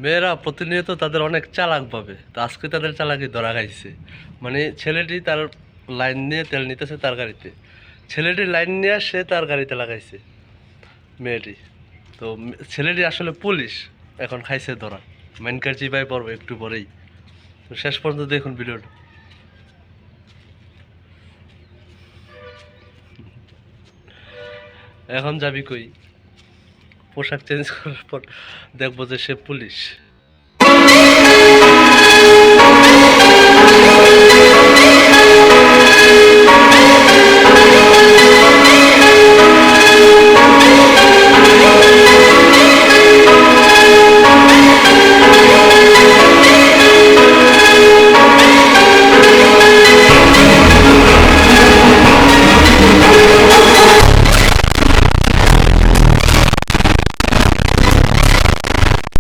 মেয়েরা প্রতিনিয়ত তাদের অনেক চালাক ভাবে, তো আজকে তাদের চালাকি ধরা খাইছে। মানে ছেলেটি তার লাইন নিয়ে তেল নিতেছে তার গাড়িতে, ছেলেটি লাইন নিয়ে সে তার গাড়িতে লাগাইছে মেয়েটি। তো ছেলেটি আসলে পুলিশ, এখন খাইছে ধরা, মেন কার চিপাই পড়বে একটু পরেই। তো শেষ পর্যন্ত দেখুন ভিডিওটা। এখন যাবি কই? পোশাক চেঞ্জ করার পর দেখবো যে সে পুলিশ।